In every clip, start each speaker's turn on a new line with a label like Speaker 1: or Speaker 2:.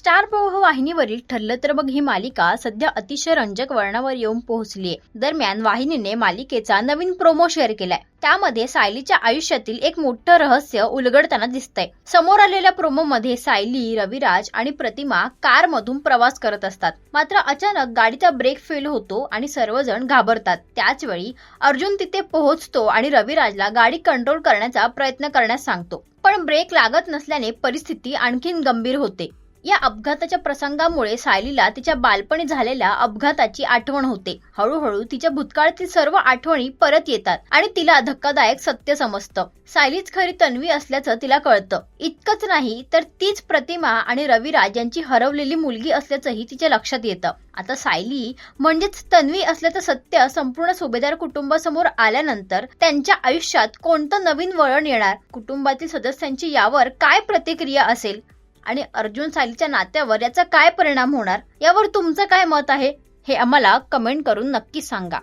Speaker 1: Star प्रवाह वाहिनीवरील ठरलं तर मग ही मालिका सध्या अतिशय रंजक वळणावर येऊन पोहोचलीये। दरम्यान वाहिनीने मालिकेचा नवीन प्रोमो शेअर केलाय। त्यामध्ये सायलीच्या आयुष्यातील एक मोठं रहस्य उलगडताना दिसतंय। समोर आलेल्या प्रोमो मध्ये सायली, रविराज आणि प्रतिमा कार मधून प्रवास करत असतात। मात्र अचानक गाडीचा ब्रेक फेल होतो आणि सर्वजण घाबरतात। त्याच वेळी अर्जुन तिथे पोहोचतो आणि रविराजला गाडी कंट्रोल करण्याचा प्रयत्न करण्यास सांगतो, पण ब्रेक लागत नसल्याने परिस्थिती आणखीन गंभीर होते। या अपघाताच्या प्रसंगामुळे सायलीला तिच्या बालपणी झालेल्या अपघाताची आठवण होते। हळूहळू तिच्या भूतकाळातील सर्व आठवणी परत येतात आणि तिला धक्कादायक सत्य समजतं। सायलीच खरी तन्वी असल्याचं तिला कळतं। इतकंच नाही तर तीच प्रतिमा आणि रविराज यांची हरवलेली मुलगी असल्याचंही तिच्या लक्षात येतं। आता सायली म्हणजेच तन्वी असल्याचं सत्य संपूर्ण सुभेदार कुटुंबासमोर आल्यानंतर त्यांच्या आयुष्यात कोणतं नवीन वळण येणार, कुटुंबातील सदस्यांची यावर काय प्रतिक्रिया असेल आणि अर्जुन सायलीच्या नात्यावर याचा काय परिणाम होणार, यावर तुमचं काय मत आहे हे आम्हाला कमेंट करून नक्की सांगा।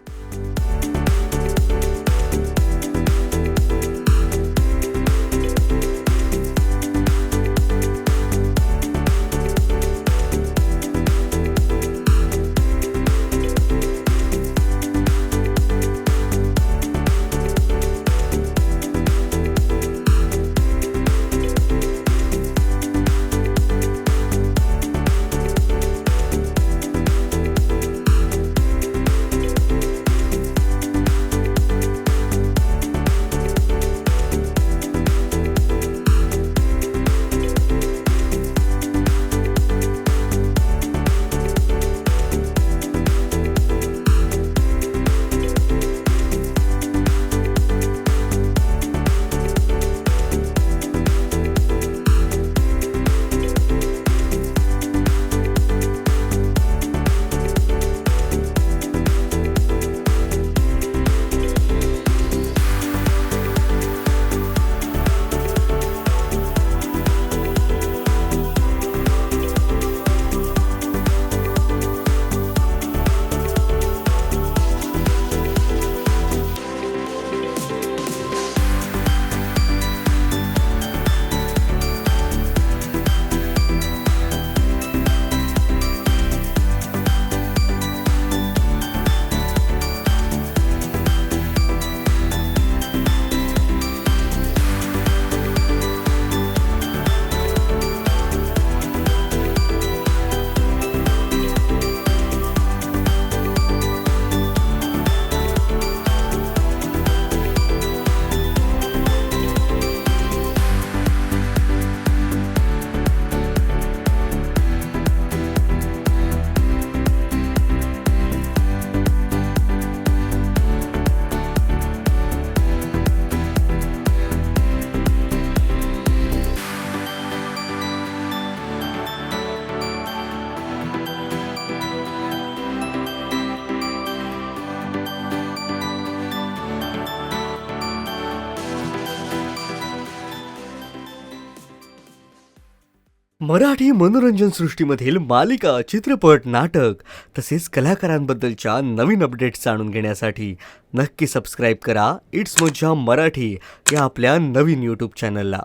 Speaker 2: मराठी मनोरंजन सृष्टीमधील मालिका, चित्रपट, नाटक तसेच कलाकारांबद्दलच्या नवीन अपडेट्स जाणून घेण्यासाठी नक्की सबस्क्राईब करा इट्स मज्जा मराठी या आपल्या नवीन यूट्यूब चॅनलला।